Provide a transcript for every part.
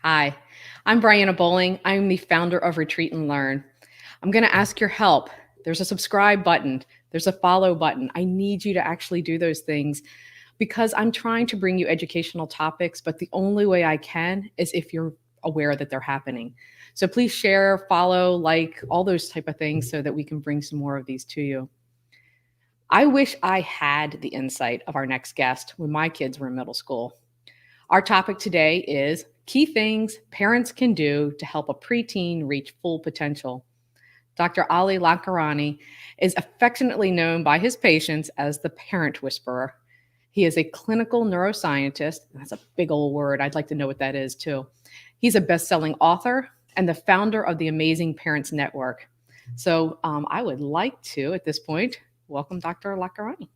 Hi, I'm Brianna Bowling. I'm the founder of Retreat and Learn. I'm going to ask your help. There's a subscribe button, there's a follow button. I need you to actually do those things because I'm trying to bring you educational topics, but the only way I can is if you're aware that they're happening. So please share, follow, like, all those type of things so that we can bring some more of these to you. I wish I had the insight of our next guest when my kids were in middle school. Our topic today is key things parents can do to help a preteen reach full potential. Dr. Ali Lankerani is affectionately known by his patients as the parent whisperer. He is a clinical neuroscientist. That's a big old word. I'd like to know what that is too. He's a best-selling author and the founder of the Amazing Parents Network. So I would like to, at this point, welcome Dr. Lankerani.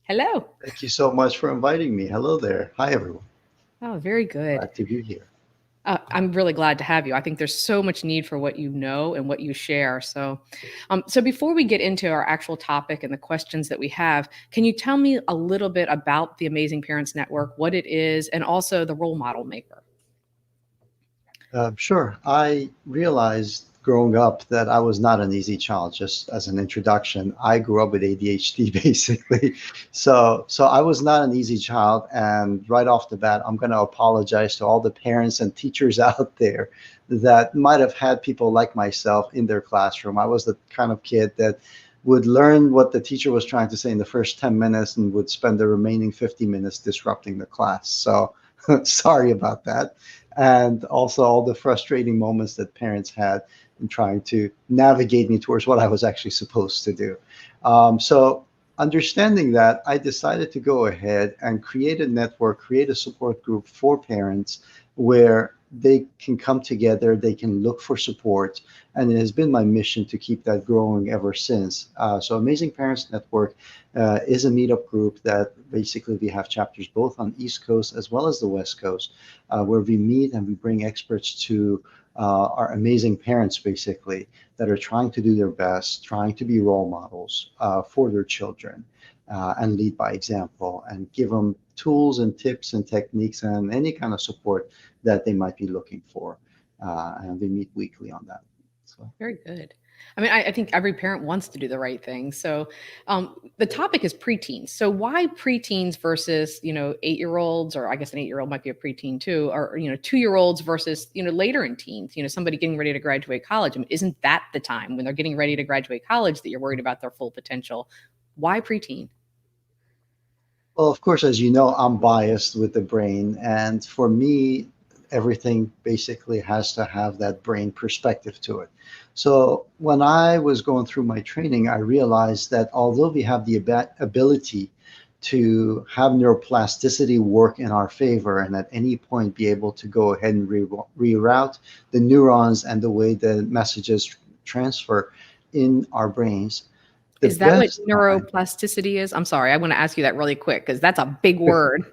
Hello. Thank you so much for inviting me. Hello there. Hi, everyone. Oh, very good. Glad to be here. I'm really glad to have you. I think there's so much need for what you know and what you share. So before we get into our actual topic and the questions that we have, can you tell me a little bit about the Amazing Parents Network, what it is, and also the role model maker? Sure. I realized growing up that I was not an easy child. Just as an introduction, I grew up with ADHD basically. So I was not an easy child. And right off the bat, I'm going to apologize to all the parents and teachers out there that might have had people like myself in their classroom. I was the kind of kid that would learn what the teacher was trying to say in the first 10 minutes and would spend the remaining 50 minutes disrupting the class. So sorry about that. And also all the frustrating moments that parents had in trying to navigate me towards what I was actually supposed to do. So understanding that, I decided to go ahead and create a network, create a support group for parents where they can come together, they can look for support, and it has been my mission to keep that growing ever since. So Amazing Parents Network is a meetup group that basically we have chapters both on East Coast as well as the West Coast, where we meet and we bring experts to our amazing parents, basically, that are trying to do their best, trying to be role models for their children, and lead by example and give them tools and tips and techniques and any kind of support that they might be looking for. And we meet weekly on that. So. Very good. I mean, I think every parent wants to do the right thing. So the topic is preteens. So why preteens versus, 8-year-olds, or I guess an 8-year-old might be a preteen too, or, 2-year-olds versus, later in teens, somebody getting ready to graduate college. I mean, isn't that the time when they're getting ready to graduate college that you're worried about their full potential? Why preteen? Well, of course, as you know, I'm biased with the brain. And for me, everything basically has to have that brain perspective to it. So when I was going through my training, I realized that although we have the ability to have neuroplasticity work in our favor and at any point be able to go ahead and reroute the neurons and the way the messages transfer in our brains, the Is that what best time. neuroplasticity is? I'm sorry, I want to ask you that really quick because that's a big word.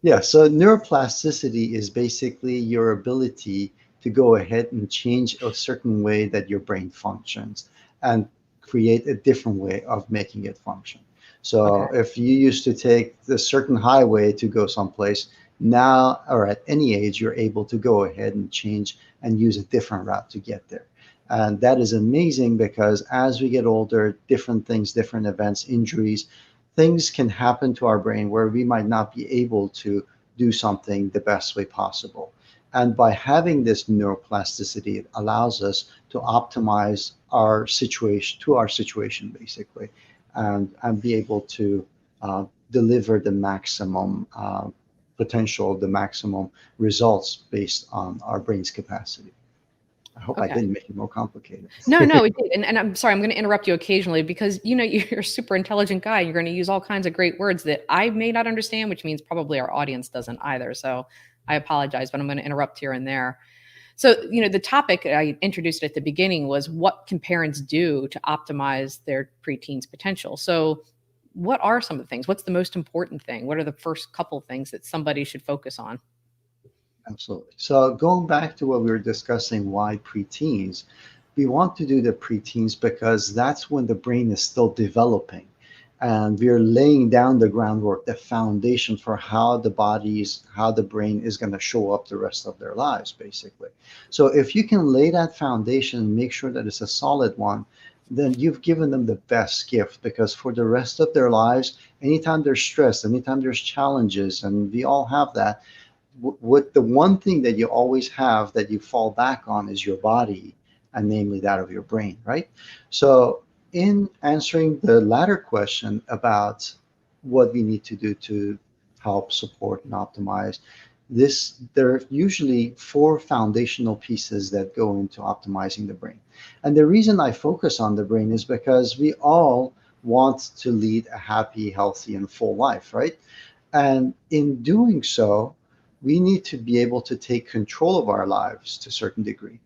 Yeah, so neuroplasticity is basically your ability to go ahead and change a certain way that your brain functions and create a different way of making it function. Okay. So if you used to take the certain highway to go someplace, now or at any age, you're able to go ahead and change and use a different route to get there. And that is amazing because as we get older, different things, different events, injuries, things can happen to our brain where we might not be able to do something the best way possible. And by having this neuroplasticity, it allows us to optimize our situation basically, and be able to deliver the maximum potential, the maximum results based on our brain's capacity. I hope I Okay. didn't make it more complicated. No, it did. And I'm sorry, I'm going to interrupt you occasionally because you're a super intelligent guy. You're going to use all kinds of great words that I may not understand, which means probably our audience doesn't either. So I apologize, but I'm going to interrupt here and there. So, the topic I introduced at the beginning was what can parents do to optimize their preteen's potential? So, what are some of the things? What's the most important thing? What are the first couple things that somebody should focus on? Absolutely. So going back to what we were discussing, why preteens, we want to do the preteens because that's when the brain is still developing. and we're laying down the groundwork, the foundation for how the brain is going to show up the rest of their lives, basically. So if you can lay that foundation, make sure that it's a solid one, then you've given them the best gift, because for the rest of their lives, anytime there's stress, anytime there's challenges, and we all have that, what the one thing that you always have that you fall back on is your body, and namely that of your brain, right? So in answering the latter question about what we need to do to help support and optimize this, there are usually four foundational pieces that go into optimizing the brain. And the reason I focus on the brain is because we all want to lead a happy, healthy, and full life, right? And in doing so, we need to be able to take control of our lives to a certain degree.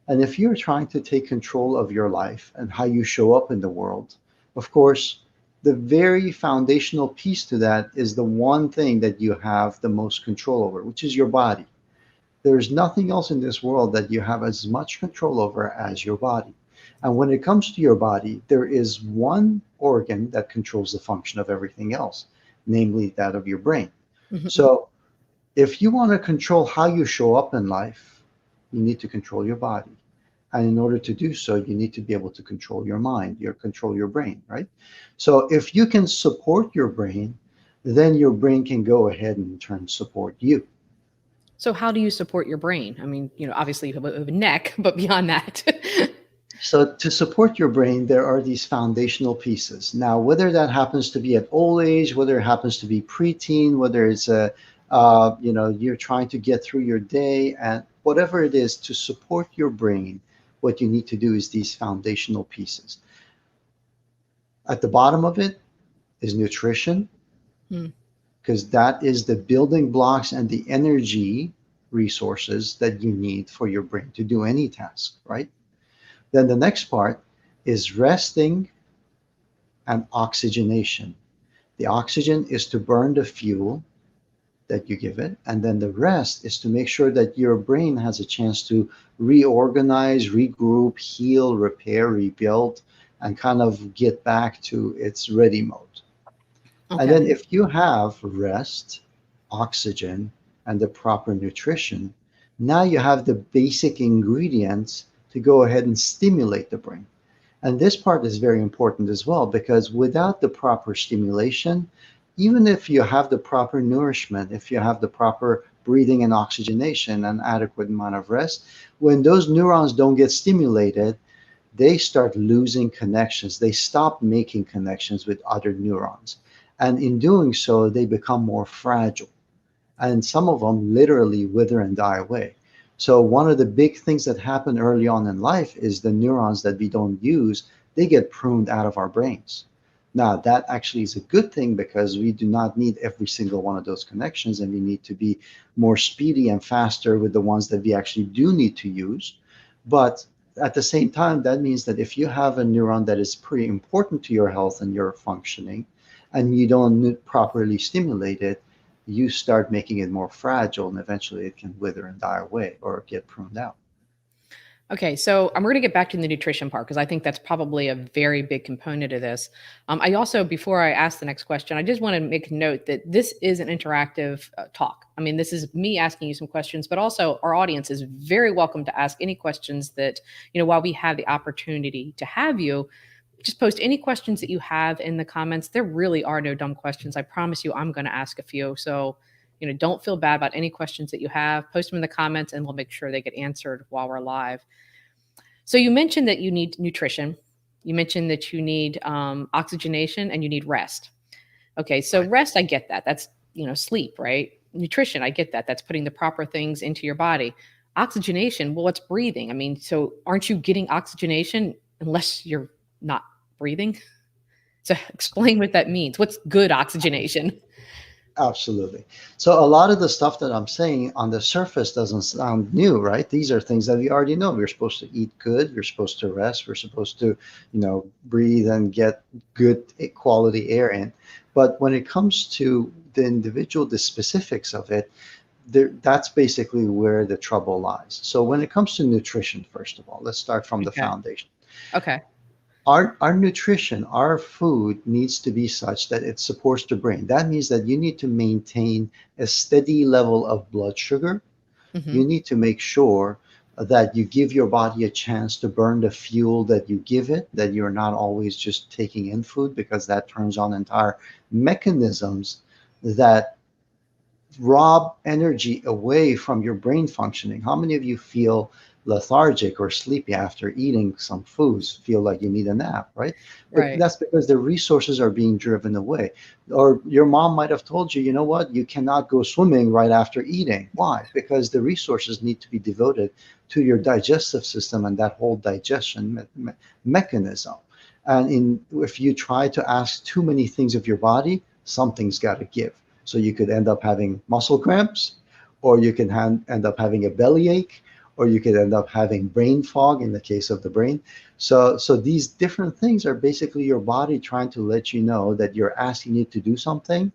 And if you're trying to take control of your life and how you show up in the world, of course, the very foundational piece to that is the one thing that you have the most control over, which is your body. There's nothing else in this world that you have as much control over as your body. And when it comes to your body, there is one organ that controls the function of everything else, namely that of your brain. Mhm. So if you want to control how you show up in life, you need to control your body. And in order to do so, you need to be able to control your mind, control your brain, right? So if you can support your brain, then your brain can go ahead and in turn support you. So how do you support your brain? I mean, obviously you have a neck, but beyond that. So to support your brain, there are these foundational pieces. Now, whether that happens to be at old age, whether it happens to be preteen, whether it's you're trying to get through your day, and whatever it is to support your brain, what you need to do is these foundational pieces. At the bottom of it is nutrition, Hmm. because that is the building blocks and the energy resources that you need for your brain to do any task, right? Then the next part is resting and oxygenation. The oxygen is to burn the fuel that you give it, and then the rest is to make sure that your brain has a chance to reorganize, regroup, heal, repair, rebuild, and kind of get back to its ready mode. And then Okay. if you have rest, oxygen, and the proper nutrition, now you have the basic ingredients to go ahead and stimulate the brain. And this part is very important as well, because without the proper stimulation, even if you have the proper nourishment, if you have the proper breathing and oxygenation and adequate amount of rest, when those neurons don't get stimulated, they start losing connections. They stop making connections with other neurons. And in doing so, they become more fragile, and some of them literally wither and die away. So one of the big things that happen early on in life is the neurons that we don't use, they get pruned out of our brains. Now, that actually is a good thing, because we do not need every single one of those connections, and we need to be more speedy and faster with the ones that we actually do need to use. But at the same time, that means that if you have a neuron that is pretty important to your health and your functioning, and you don't properly stimulate it, you start making it more fragile, and eventually it can wither and die away or get pruned out. Okay, so I'm going to get back to the nutrition part because I think that's probably a very big component of this. I also, before I ask the next question, I just want to make note that this is an interactive talk. I mean, this is me asking you some questions, but also our audience is very welcome to ask any questions that, while we have the opportunity to have you, just post any questions that you have in the comments. There really are no dumb questions. I promise you, I'm going to ask a few. So, don't feel bad about any questions that you have. Post them in the comments and we'll make sure they get answered while we're live. So you mentioned that you need nutrition. You mentioned that you need oxygenation and you need rest. Okay, so Right. rest, I get that. That's sleep, right? Nutrition, I get that. That's putting the proper things into your body. Oxygenation, well, what's breathing? I mean, so aren't you getting oxygenation unless you're not breathing? So explain what that means. What's good oxygenation? Absolutely. So a lot of the stuff that I'm saying on the surface doesn't sound new, right? These are things that we already know. We're supposed to eat good. We're supposed to rest. We're supposed to, breathe and get good quality air in. But when it comes to the specifics of it, that's basically where the trouble lies. So when it comes to nutrition, first of all, let's start from the Okay. foundation. Okay. Our nutrition, our food needs to be such that it supports the brain. That means that you need to maintain a steady level of blood sugar. Hmm. You need to make sure that you give your body a chance to burn the fuel that you give it, that you're not always just taking in food, because that turns on entire mechanisms that rob energy away from your brain functioning. How many of you feel lethargic or sleepy after eating some foods, feel like you need a nap, right? But Right. that's because the resources are being driven away. Or your mom might have told you, you know what, you cannot go swimming right after eating. Why? Because the resources need to be devoted to your digestive system and that whole digestion mechanism. And if you try to ask too many things of your body, something's got to give. So you could end up having muscle cramps, or you can end up having a bellyache, or you could end up having brain fog in the case of the brain. So these different things are basically your body trying to let you know that you're asking you to do something,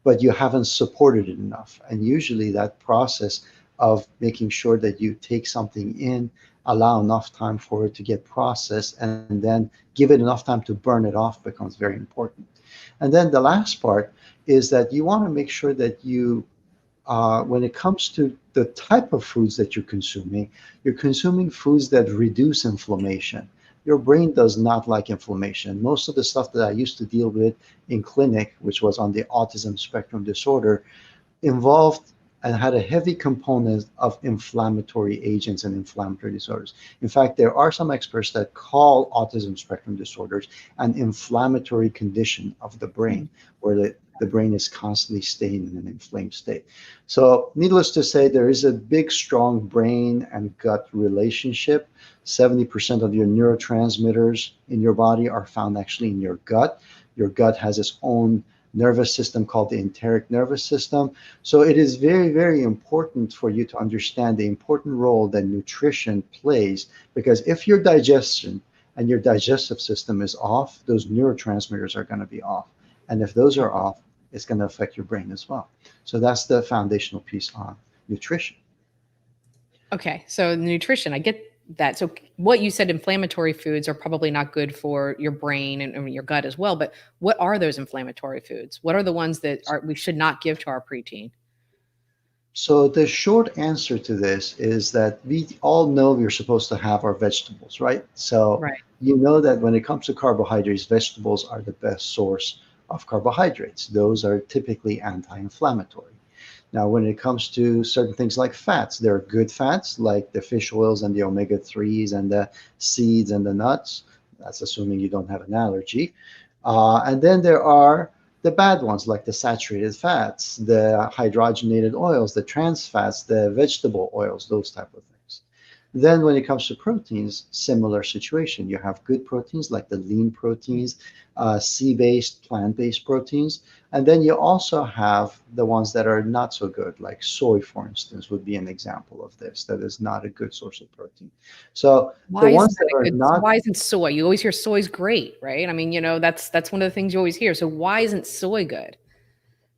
but you haven't supported it enough. And usually that process of making sure that you take something in, allow enough time for it to get processed, and then give it enough time to burn it off becomes very important. And then the last part is that you want to make sure that when it comes to the type of foods that you're consuming foods that reduce inflammation. Your brain does not like inflammation. Most of the stuff that I used to deal with in clinic, which was on the autism spectrum disorder, involved and had a heavy component of inflammatory agents and inflammatory disorders. In fact, there are some experts that call autism spectrum disorders an inflammatory condition of the brain, where the brain is constantly staying in an inflamed state. So, needless to say, there is a big, strong brain and gut relationship. 70% of your neurotransmitters in your body are found actually in your gut. Your gut has its own nervous system called the enteric nervous system. So it is very, very important for you to understand the important role that nutrition plays, because if your digestion and your digestive system is off, those neurotransmitters are going to be off. And if those are off, it's going to affect your brain as well. So that's the foundational piece on nutrition. Okay, so nutrition, I get that. So what you said, inflammatory foods are probably not good for your brain and your gut as well. But what are those inflammatory foods? What are the ones that are we should not give to our preteen? So the short answer to this is that we all know we're supposed to have our vegetables, right? So Right. you know that when it comes to carbohydrates, vegetables are the best source of carbohydrates. Those are typically anti-inflammatory. Now, when it comes to certain things like fats, there are good fats like the fish oils and the omega 3s and the seeds and the nuts. That's assuming you don't have an allergy. And then there are the bad ones like the saturated fats, the hydrogenated oils, the trans fats, the vegetable oils, those type of things. Then when it comes to proteins, similar situation. You have good proteins like the lean proteins, sea-based, plant-based proteins. And then you also have the ones that are not so good, like soy, for instance, would be an example of this. That is not a good source of protein. So the Why isn't ones that that a are good not. why isn't soy? You always hear soy's great, right? I mean, that's one of the things you always hear. So why isn't soy good?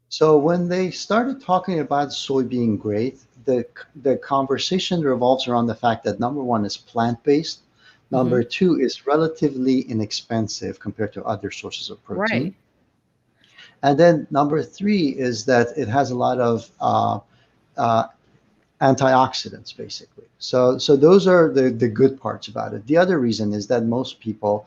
So when they started talking about soy being great, the conversation revolves around the fact that number one is plant-based, number Hmm. two is relatively inexpensive compared to other sources of protein, Right. and then number three is that it has a lot of uh, antioxidants, basically. So those are the good parts about it. The other reason is that most people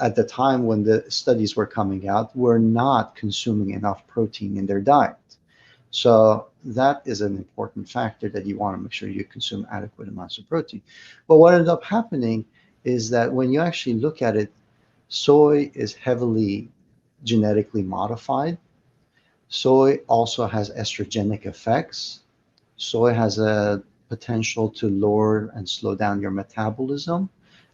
at the time when the studies were coming out were not consuming enough protein in their diet. So that is an important factor, that you want to make sure you consume adequate amounts of protein. But what ended up happening is that when you actually look at it, soy is heavily genetically modified. Soy also has estrogenic effects. Soy has a potential to lower and slow down your metabolism,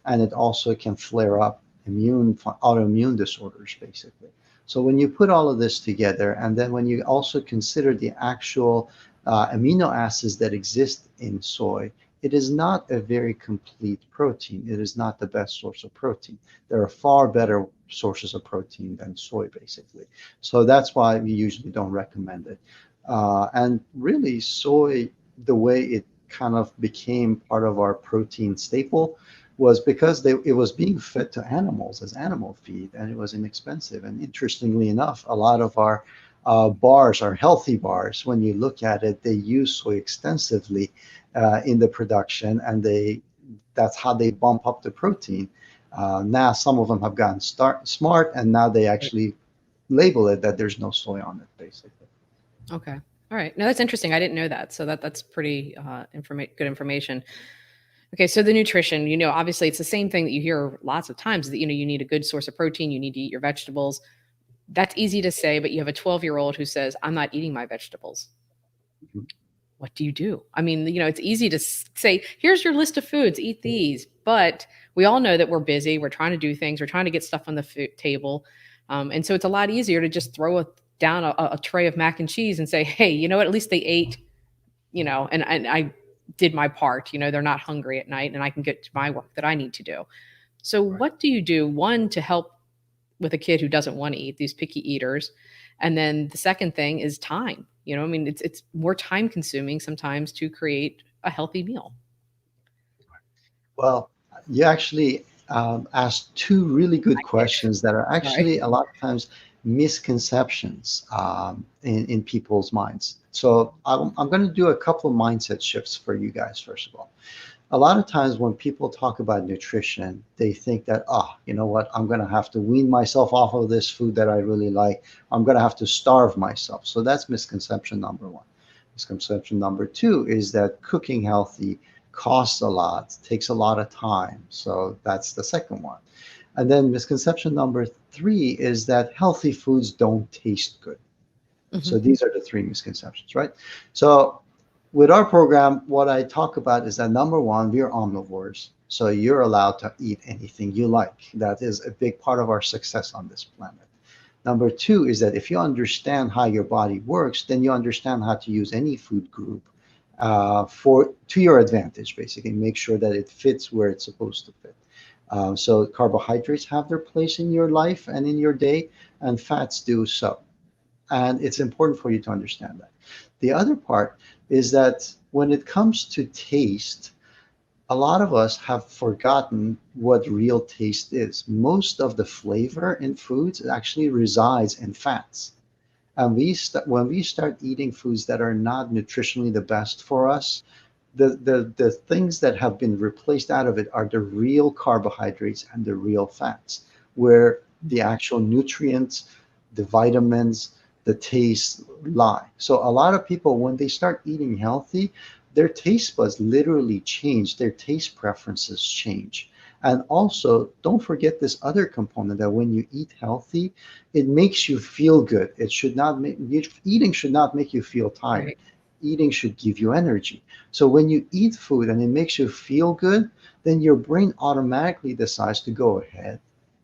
and it also can flare up autoimmune disorders, basically. So when you put all of this together, and then when you also consider the actual amino acids that exist in soy, it is not a very complete protein. It is not the best source of protein. There are far better sources of protein than soy, basically. So that's why we usually don't recommend it. And really, soy, the way it kind of became part of our protein staple was because it was being fed to animals as animal feed, and it was inexpensive. And interestingly enough, a lot of our bars are healthy bars. When you look at it, they use soy extensively in the production, and that's how they bump up the protein. Now some of them have gotten smart, and now they Right. actually label it that there's no soy on it, basically. Okay. All right. No, that's interesting. I didn't know that. So that's pretty good information. Okay, so the nutrition, obviously it's the same thing that you hear lots of times that you need a good source of protein, you need to eat your vegetables. That's easy to say, but you have a 12-year-old who says, "I'm not eating my vegetables." What do you do? I mean, it's easy to say, "Here's your list of foods, eat these." But we all know that we're busy, we're trying to do things, we're trying to get stuff on the food table. And so it's a lot easier to just throw down a tray of mac and cheese and say, "Hey, you know what? At least they ate, and I did my part. They're not hungry at night and I can get to my work that I need to do." So, Right. what do you do, one, to help with a kid who doesn't want to eat, these picky eaters? And then the second thing is time. I mean, it's more time consuming sometimes to create a healthy meal. Well, you actually asked two really good I did. questions that are Sorry. actually a lot of times misconceptions in people's minds. So I'm going to do a couple of mindset shifts for you guys, first of all. A lot of times when people talk about nutrition, they think that, oh, you know what, I'm going to have to wean myself off of this food that I really like. I'm going to have to starve myself. So that's misconception number one. Misconception number two is that cooking healthy costs a lot, takes a lot of time. So that's the second one. And then misconception number three is that healthy foods don't taste good. Hmm. So these are the three misconceptions, right? So with our program, what I talk about is that number one, we are omnivores. So you're allowed to eat anything you like. That is a big part of our success on this planet. Number two is that if you understand how your body works, then you understand how to use any food group for to your advantage. Basically, make sure that it fits where it's supposed to fit. So carbohydrates have their place in your life and in your day, and fats do so. And it's important for you to understand that. The other part is that when it comes to taste, a lot of us have forgotten what real taste is. Most of the flavor in foods actually resides in fats. And when we start eating foods that are not nutritionally the best for us, the things that have been replaced out of it are the real carbohydrates and the real fats, where the actual nutrients, the vitamins, the taste lie. So a lot of people, when they start eating healthy, their taste buds literally change, their taste preferences change. And also, don't forget this other component that when you eat healthy, it makes you feel good. It should not make eating should not make you feel tired. Right. Eating should give you energy. So when you eat food and it makes you feel good, then your brain automatically decides to go ahead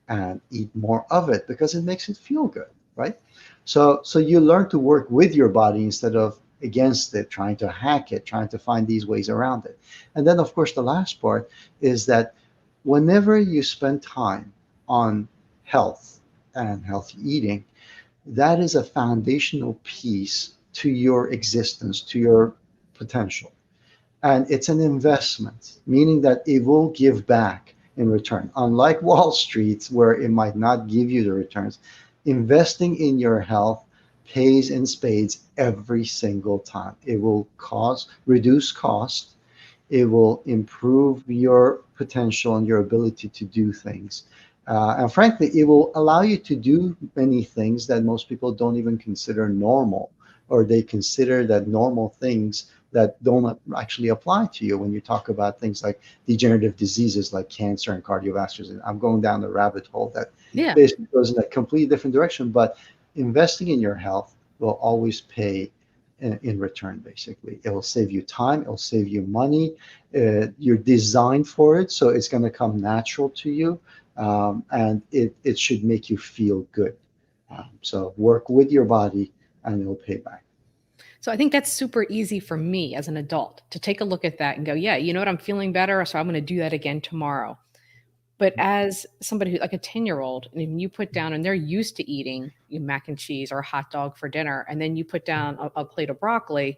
and eat more of it because it makes it feel good, right? So you learn to work with your body instead of against it, trying to hack it, trying to find these ways around it. And then of course the last part is that whenever you spend time on health and healthy eating, that is a foundational piece to your existence, to your potential. And it's an investment, meaning that it will give back in return. Unlike Wall Street, where it might not give you the returns, investing in your health pays in spades every single time. It will reduce cost, it will improve your potential and your ability to do things. And frankly, it will allow you to do many things that most people don't even consider normal, or they consider that normal things that don't actually apply to you when you talk about things like degenerative diseases like cancer and cardiovascular disease. I'm going down the rabbit hole that Yeah. basically goes in a completely different direction, but investing in your health will always pay in return. Basically, it will save you time, it will save you money. You're designed for it, so it's going to come natural to you, and it should make you feel good. So work with your body and it'll pay back. So I think that's super easy for me as an adult to take a look at that and go, yeah, you know what? I'm feeling better. So I'm going to do that again tomorrow. But as somebody who, like a 10-year-old, and you put down, and they're used to eating mac and cheese or a hot dog for dinner, and then you put down a plate of broccoli,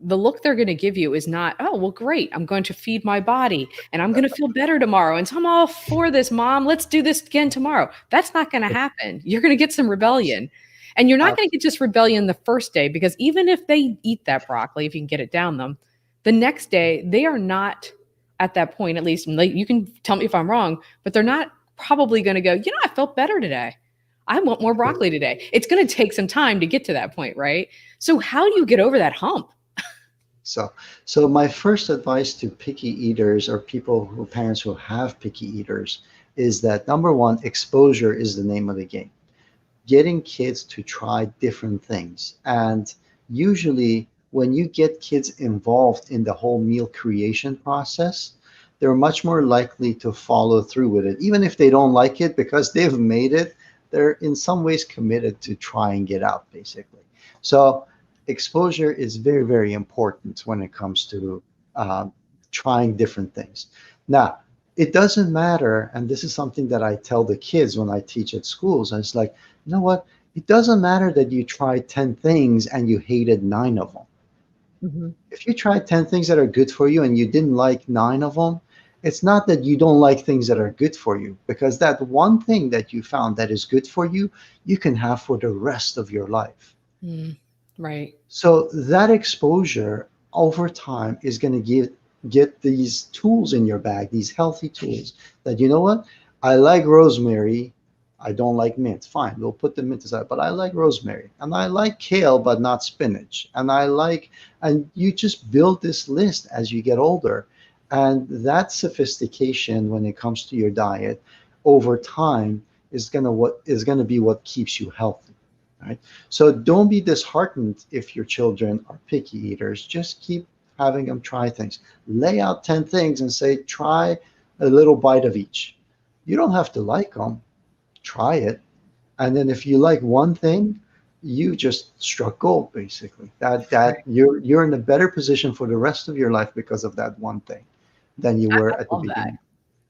the look they're going to give you is not, oh, well, great. I'm going to feed my body and I'm going to feel better tomorrow. And so I'm all for this, mom. Let's do this again tomorrow. That's not going to happen. You're going to get some rebellion. And you're not going to get just rebellion the first day, because even if they eat that broccoli, if you can get it down them, the next day, they are not at that point, at least, and you can tell me if I'm wrong, but they're not probably going to go, I felt better today. I want more broccoli today. It's going to take some time to get to that point, right? So how do you get over that hump? So, so my first advice to picky eaters or parents who have picky eaters is that number one, exposure is the name of the game. Getting kids to try different things. And usually when you get kids involved in the whole meal creation process, they're much more likely to follow through with it. Even if they don't like it because they've made it, they're in some ways committed to trying it out, basically. So exposure is very, very important when it comes to uh, trying different things. Now, it doesn't matter, and this is something that I tell the kids when I teach at schools, and it's like, you know what? It doesn't matter that you tried 10 things and you hated nine of them. Mhm. If you tried 10 things that are good for you and you didn't like nine of them, it's not that you don't like things that are good for you, because that one thing that you found that is good for you, you can have for the rest of your life. Mm, right. So that exposure over time is going to get these tools in your bag, these healthy tools that, you know what, I like rosemary. I don't like mint. Fine, we'll put the mint aside, but I like rosemary and I like kale, but not spinach. And you just build this list as you get older. And that sophistication when it comes to your diet over time is gonna be what keeps you healthy. Right? So don't be disheartened if your children are picky eaters. Just keep having them try things. Lay out 10 things and say, try a little bite of each. You don't have to like them. Try it. And then if you like one thing, you just struck gold, basically. That Right. you're in a better position for the rest of your life because of that one thing than you were at I the love that. beginning.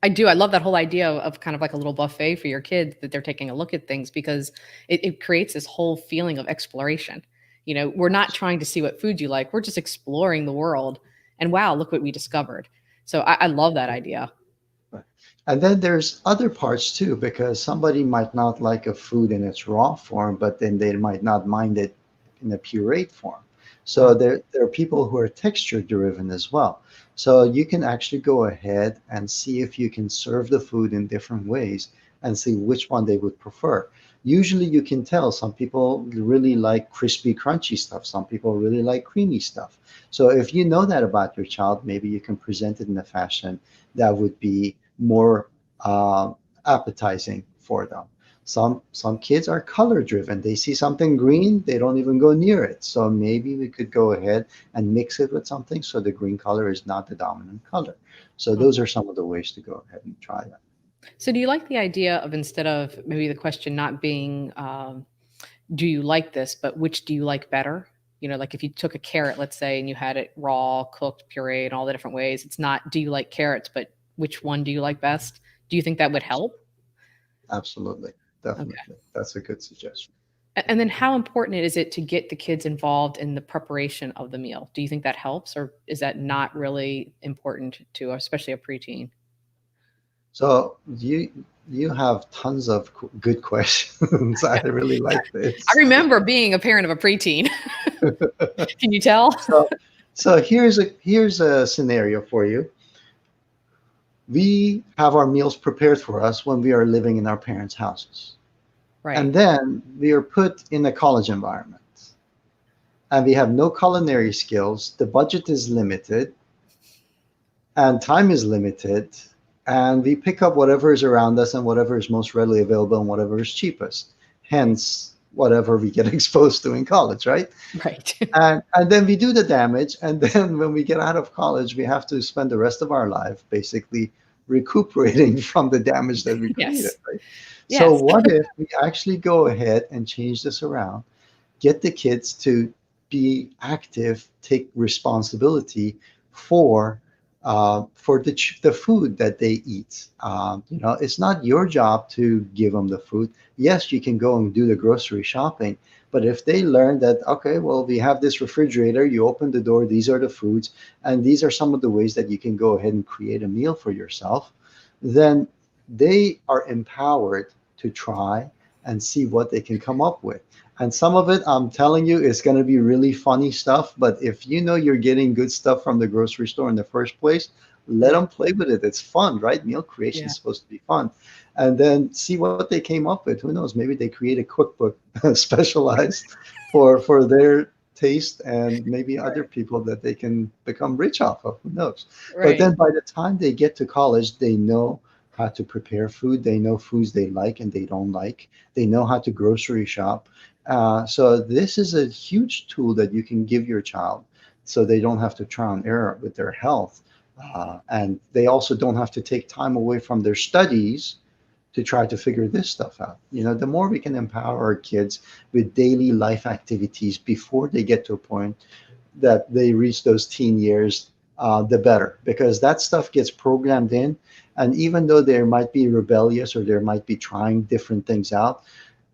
I do. I love that whole idea of kind of like a little buffet for your kids, that they're taking a look at things, because it creates this whole feeling of exploration. We're not trying to see what food you like. We're just exploring the world. And wow, look what we discovered. So I love that idea. Right. And then there's other parts too, because somebody might not like a food in its raw form, but then they might not mind it in a pureed form. So Mm. there are people who are texture driven as well. So you can actually go ahead and see if you can serve the food in different ways and see which one they would prefer. Usually you can tell some people really like crispy, crunchy stuff. Some people really like creamy stuff. So if you know that about your child, maybe you can present it in a fashion that would be more uh, appetizing for them. Some kids are color driven. They see something green, they don't even go near it. So maybe we could go ahead and mix it with something so the green color is not the dominant color. So those are some of the ways to go ahead and try that. So do you like the idea of, instead of maybe the question not being, do you like this, but which do you like better? Like if you took a carrot, let's say, and you had it raw, cooked, pureed, all the different ways, it's not, do you like carrots, but which one do you like best? Do you think that would help? Absolutely, Okay. definitely. That's a good suggestion. And then how important is it to get the kids involved in the preparation of the meal? Do you think that helps, or is that not really important to, especially a preteen? So you have tons of good questions. I really like I this. remember being a parent of a preteen. Can you tell? So so here's a scenario for you. We have our meals prepared for us when we are living in our parents' houses. And Right. then we are put in a college environment. And we have no culinary skills. The budget is limited and time is limited. And we pick up whatever is around us and whatever is most readily available and whatever is cheapest. Right. Hence, whatever we get exposed to in college, right? Right. And then we do the damage. And then when we get out of college, we have to spend the rest of our life basically recuperating from the damage that we created, Yes. right? So Yes. what if we actually go ahead and change this around, get the kids to be active, take responsibility for for the food that they eat. It's not your job to give them the food. Yes, you can go and do the grocery shopping, but if they learn that, okay, well, we have this refrigerator, you open the door, these are the foods, and these are some of the ways that you can go ahead and create a meal for yourself, then they are empowered to try and see what they can come up with. And some of it, I'm telling you, is going to be really funny stuff. But if you know you're getting good stuff from the grocery store in the first place, let Yeah. them play with it. It's fun, right? Meal creation Yeah. is supposed to be fun. And then see what they came up with. Who knows? Maybe they create a cookbook specialized for their taste and maybe other Right. people that they can become rich off of. Who knows? But Right. then by the time they get to college, they know how to prepare food. They know foods they like and they don't like. They know how to grocery shop. So this is a huge tool that you can give your child so they don't have to try and error with their health. And they also don't have to take time away from their studies to try to figure this stuff out. The more we can empower our kids with daily life activities before they get to a point that they reach those teen years, the better, because that stuff gets programmed in. And even though they might be rebellious or they might be trying different things out,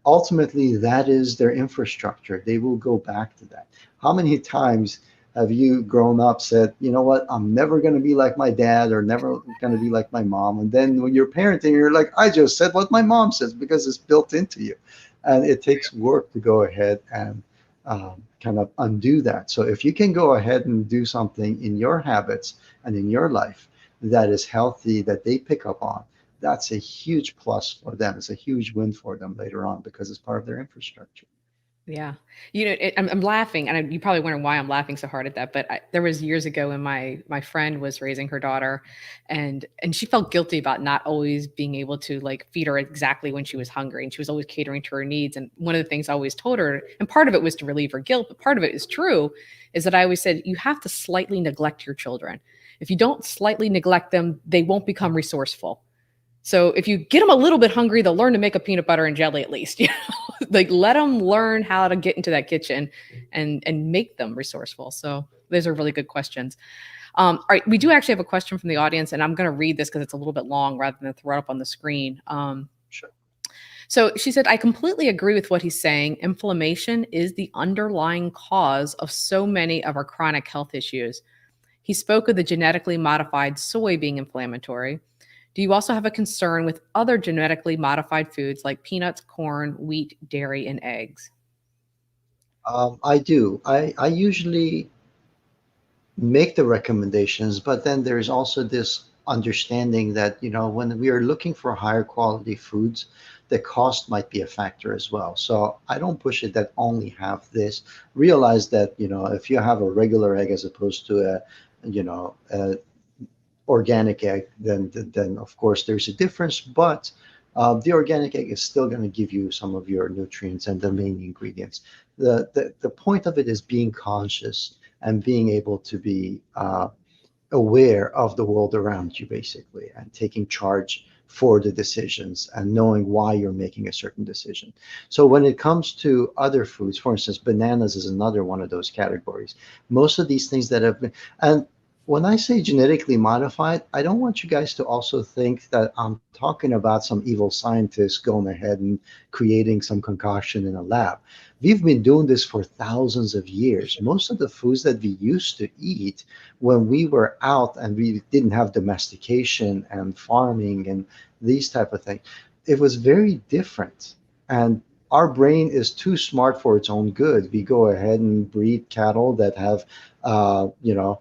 ultimately that is their infrastructure. They will go back to that. How many times have you grown up said, you know what, I'm never going to be like my dad or never going to be like my mom, and then when you're parenting you're like, I just said what my mom says, because it's built into you. And it takes work to go ahead and kind of undo that. So if you can go ahead and do something in your habits and in your life that is healthy, that they pick up on, that's a huge plus for them. It's a huge win for them later on because it's part of their infrastructure. Yeah. I'm laughing, and you probably wondering why I'm laughing so hard at that. But there was years ago when my friend was raising her daughter, and she felt guilty about not always being able to like feed her exactly when she was hungry, and she was always catering to her needs. And one of the things I always told her, and part of it was to relieve her guilt, but part of it is true, is that I always said you have to slightly neglect your children. If you don't slightly neglect them, they won't become resourceful. So if you get them a little bit hungry, they'll learn to make a peanut butter and jelly at least. Like let them learn how to get into that kitchen and make them resourceful. So those are really good questions. All right, we do actually have a question from the audience, and I'm going to read this because it's a little bit long rather than throw it up on the screen. Sure. So she said, I completely agree with what he's saying. Inflammation is the underlying cause of so many of our chronic health issues. He spoke of the genetically modified soy being inflammatory. Do you also have a concern with other genetically modified foods like peanuts, corn, wheat, dairy, and eggs? I do. I usually make the recommendations, but then there's also this understanding that, when we are looking for higher quality foods, the cost might be a factor as well. So I don't push it that only have this. Realize that, if you have a regular egg as opposed to a organic egg, then of course there's a difference. But the organic egg is still going to give you some of your nutrients and the main ingredients. The point of it is being conscious and being able to be aware of the world around you, basically, and taking charge for the decisions and knowing why you're making a certain decision. So when it comes to other foods, for instance, bananas is another one of those categories. Most of these things that have been, and when I say genetically modified, I don't want you guys to also think that I'm talking about some evil scientist going ahead and creating some concoction in a lab. We've been doing this for thousands of years. Most of the foods that we used to eat when we were out and we didn't have domestication and farming and these type of things, it was very different. And our brain is too smart for its own good. We go ahead and breed cattle that have uh, you know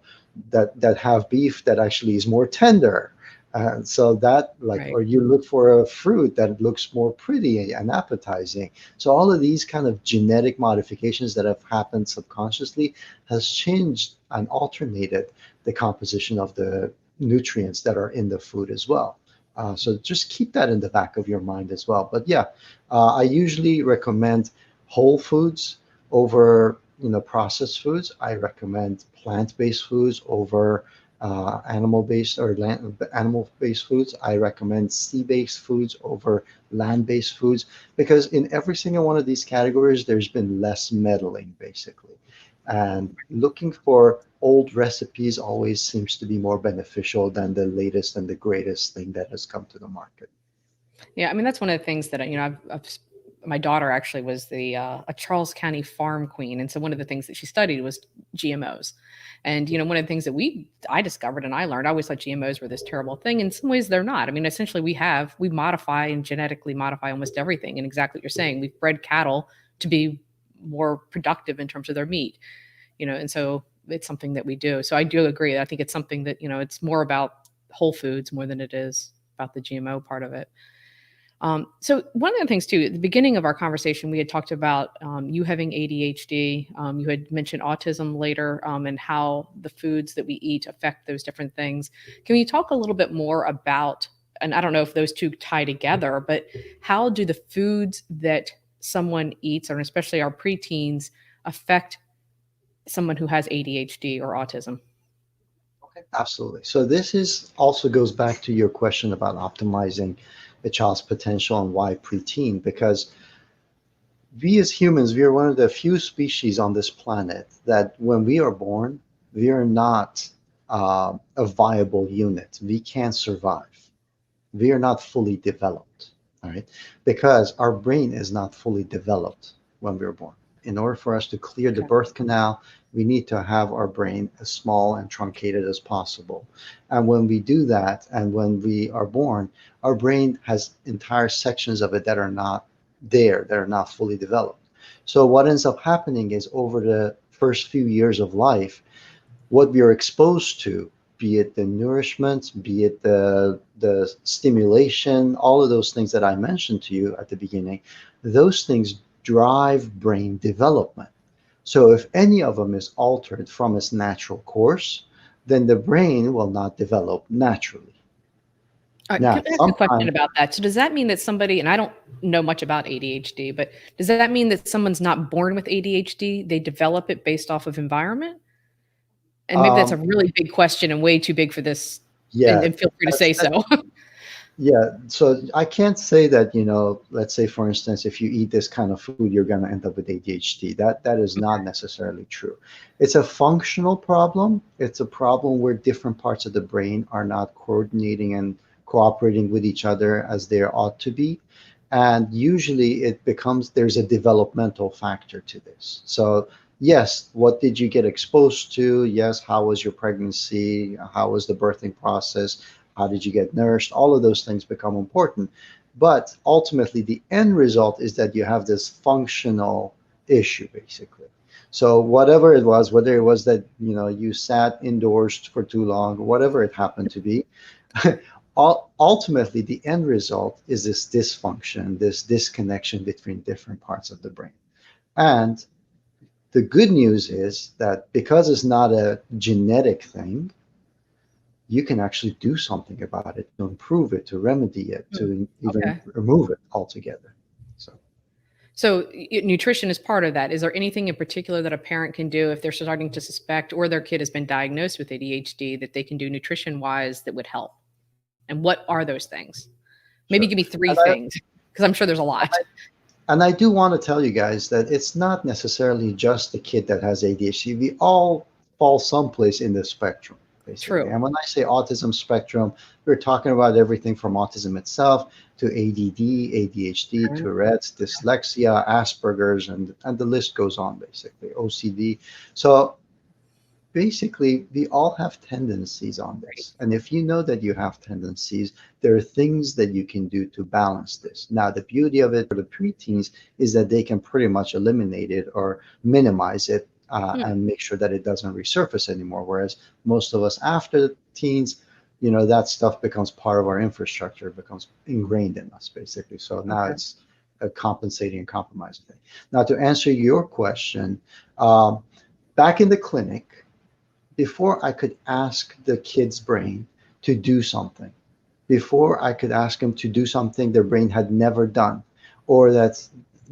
that have beef that actually is more tender. So that, like, Right. or you look for a fruit that looks more pretty and appetizing. So all of these kind of genetic modifications that have happened subconsciously has changed and alternated the composition of the nutrients that are in the food as well. So just keep that in the back of your mind as well. But yeah, I usually recommend whole foods over processed foods. I recommend plant-based foods over animal-based or animal-based foods. I recommend sea-based foods over land-based foods because in every single one of these categories, there's been less meddling, basically. And looking for old recipes always seems to be more beneficial than the latest and the greatest thing that has come to the market. Yeah, I mean that's one of the things that my daughter actually was the a Charles County farm queen, and so one of the things that she studied was GMOs. And one of the things that I discovered and I learned, I always thought GMOs were this terrible thing. In some ways, they're not. I mean, essentially, we modify and genetically modify almost everything. And exactly what you're saying, we've bred cattle to be more productive in terms of their meat. And so it's something that we do. So I do agree. I think it's something that it's more about whole foods more than it is about the GMO part of it. So one of the things too, at the beginning of our conversation, we had talked about you having ADHD. You had mentioned autism later, and how the foods that we eat affect those different things. Can you talk a little bit more about, and I don't know if those two tie together, but how do the foods that someone eats, or especially our preteens, affect someone who has ADHD or autism? Absolutely. So this is also goes back to your question about optimizing a child's potential and why preteen, because we as humans, we are one of the few species on this planet that when we are born, we are not a viable unit. We can't survive. We are not fully developed, all right? Because our brain is not fully developed when we're born. In order for us to clear the Okay. birth canal, we need to have our brain as small and truncated as possible. And when we do that, and when we are born, our brain has entire sections of it that are not there, that are not fully developed. So what ends up happening is over the first few years of life, what we are exposed to, be it the nourishment, be it the stimulation, all of those things that I mentioned to you at the beginning, those things drive brain development. So if any of them is altered from its natural course, then the brain will not develop naturally. All right, Now, can I ask a question sometimes about that? So does that mean that somebody, and I don't know much about ADHD, but does that mean that someone's not born with ADHD? They develop it based off of environment? And maybe that's a um, really big question and way too big for this, and, yeah, and feel free to that's say so. yeah, so I can't say that, let's say for instance, if you eat this kind of food, you're going to end up with ADHD. That is not necessarily true. It's a functional problem. It's a problem where different parts of the brain are not coordinating and cooperating with each other as they ought to be. And usually it becomes there's a developmental factor to this. So yes, what did you get exposed to? Yes, how was your pregnancy? How was the birthing process? How did you get nourished? All of those things become important. But ultimately, the end result is that you have this functional issue, basically. So whatever it was, whether it was that you sat indoors for too long, whatever it happened to be, ultimately the end result is this dysfunction, this disconnection between different parts of the brain. And the good news is that because it's not a genetic thing, you can actually do something about it to improve it, to remedy it, Hmm, to even okay. remove it altogether. So, So nutrition is part of that. Is there anything in particular that a parent can do if they're starting to suspect or their kid has been diagnosed with ADHD that they can do nutrition wise that would help? And what are those things? Maybe sure. give me three And I, things because I'm sure there's a lot. and I do want to tell you guys that it's not necessarily just the kid that has ADHD. We all fall someplace in the spectrum, basically. True. And when I say autism spectrum, we're talking about everything from autism itself to ADD, ADHD, Okay. Tourette's, dyslexia, Asperger's, and the list goes on, basically, OCD. So basically we all have tendencies on Great. this, and if you know that you have tendencies, there are things that you can do to balance this. Now the beauty of it for the preteens is that they can pretty much eliminate it or minimize it, Hmm. and make sure that it doesn't resurface anymore, whereas most of us after teens, that stuff becomes part of our infrastructure, it becomes ingrained in us, basically. So now Okay. it's a compensating and compromising thing. Now to answer your question, um, back in the clinic, before I could ask the kid's brain to do something, before I could ask them to do something their brain had never done, or that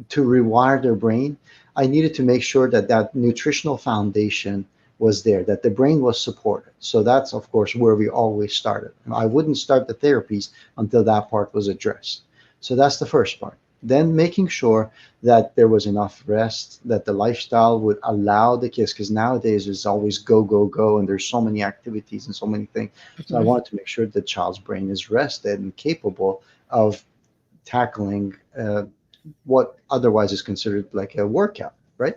to rewire their brain, I needed to make sure that that nutritional foundation was there, that the brain was supported. So that's, of course, where we always started. And I wouldn't start the therapies until that part was addressed. So that's the first part. Then making sure that there was enough rest, that the lifestyle would allow the kids, because nowadays there's always go, go, go, and there's so many activities and so many things. So I Mhm. wanted to make sure the child's brain is rested and capable of tackling what otherwise is considered like a workout, right?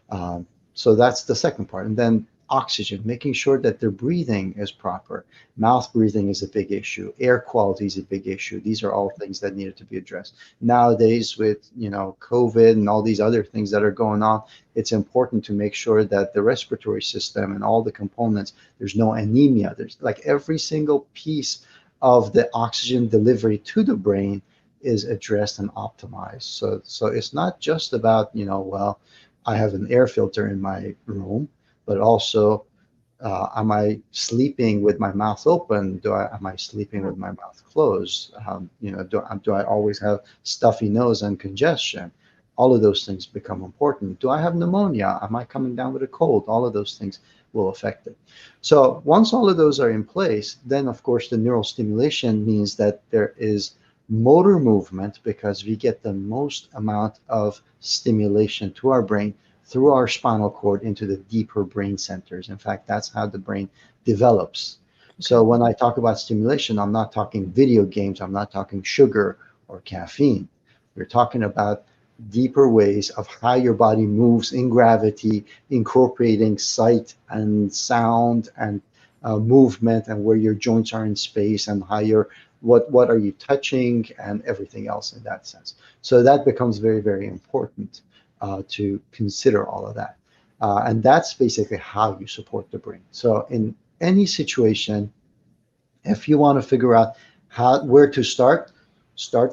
Um, so that's the second part. And then oxygen, making sure that their breathing is proper. Mouth breathing is a big issue. Air quality is a big issue. These are all things that needed to be addressed. Nowadays, with COVID and all these other things that are going on, it's important to make sure that the respiratory system and all the components, there's no anemia. There's like every single piece of the oxygen delivery to the brain is addressed and optimized. So it's not just about, well, I have an air filter in my room, but also, am I sleeping with my mouth open? Am I sleeping with my mouth closed? Do I always have stuffy nose and congestion? All of those things become important. Do I have pneumonia? Am I coming down with a cold? All of those things will affect it. So once all of those are in place, then of course the neural stimulation means that there is motor movement, because we get the most amount of stimulation to our brain through our spinal cord into the deeper brain centers. In fact, that's how the brain develops. Okay. So when I talk about stimulation, I'm not talking video games, I'm not talking sugar or caffeine. We're talking about deeper ways of how your body moves in gravity, incorporating sight and sound and movement, and where your joints are in space, and how you're what are you touching, and everything else in that sense. So that becomes very, very important to consider all of that. And that's basically how you support the brain. So in any situation, if you want to figure out where to start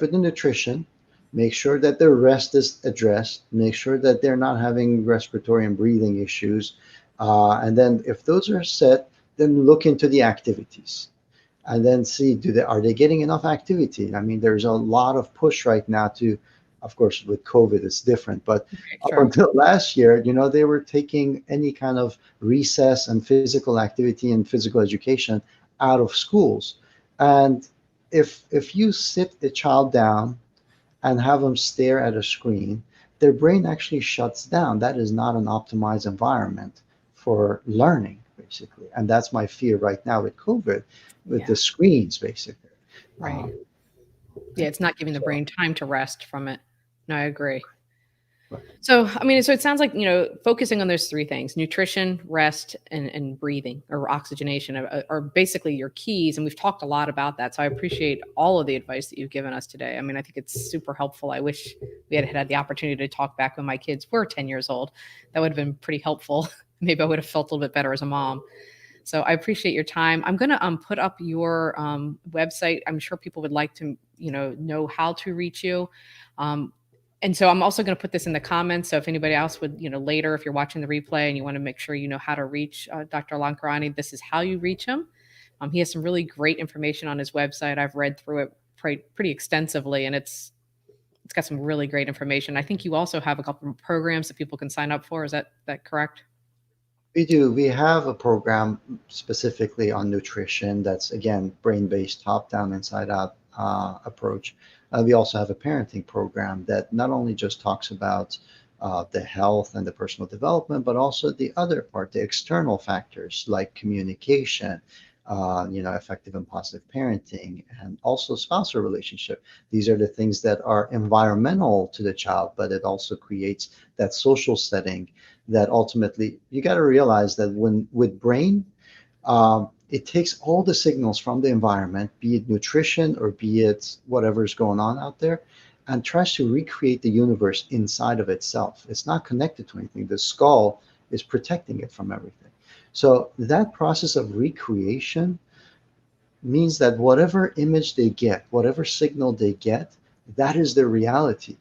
with the nutrition. Make sure that their rest is addressed. Make sure that they're not having respiratory and breathing issues. And then if those are set, then look into the activities and then see, are they getting enough activity? I mean, there's a lot of push right now to, of course, with COVID it's different, but Right, up sure. until last year, they were taking any kind of recess and physical activity and physical education out of schools. And if you sit a child down and have them stare at a screen, their brain actually shuts down. That is not an optimized environment for learning, basically. And that's my fear right now with COVID, with Yeah. the screens, basically. Right. Um, Yeah, it's not giving the so, brain time to rest from it. No, I agree. right. So, I mean, so it sounds like, focusing on those three things: nutrition, rest, and breathing or oxygenation are basically your keys. And we've talked a lot about that. So I appreciate all of the advice that you've given us today. I mean, I think it's super helpful. I wish we had the opportunity to talk back when my kids were 10 years old. That would have been pretty helpful. Maybe I would have felt a little bit better as a mom. So I appreciate your time. I'm going to put up your website. I'm sure people would like to, know how to reach you. Um, and so I'm also going to put this in the comments. So if anybody else would, later, if you're watching the replay and you want to make sure you know how to reach Dr. Lankerani, this is how you reach him. He has some really great information on his website. I've read through it pretty extensively, and it's got some really great information. I think you also have a couple of programs that people can sign up for. Is that correct? We do. We have a program specifically on nutrition that's, again, brain-based, top-down, inside-out approach. We also have a parenting program that not only just talks about the health and the personal development, but also the other part, the external factors like communication, effective and positive parenting, and also spousal relationship. These are the things that are environmental to the child, but it also creates that social setting that ultimately you got to realize that when with brain, it takes all the signals from the environment, be it nutrition or be it whatever's going on out there, and tries to recreate the universe inside of itself. It's not connected to anything. The skull is protecting it from everything. So that process of recreation means that whatever image they get, whatever signal they get, that is their reality.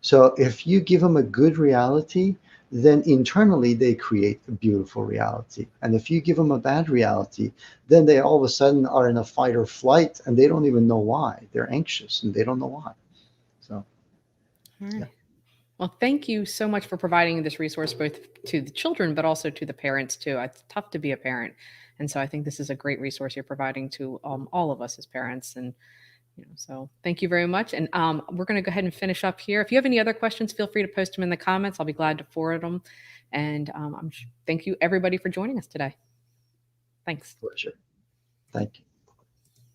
So if you give them a good reality, then internally they create a beautiful reality. And if you give them a bad reality, then they all of a sudden are in a fight or flight and they don't even know why. They're anxious and they don't know why. So, All yeah. right. Well, thank you so much for providing this resource both to the children, but also to the parents too. It's tough to be a parent, and so I think this is a great resource you're providing to all of us as parents. And So thank you very much. And we're going to go ahead and finish up here. If you have any other questions, feel free to post them in the comments. I'll be glad to forward them. And thank you everybody for joining us today. Thanks. Pleasure. Thank you.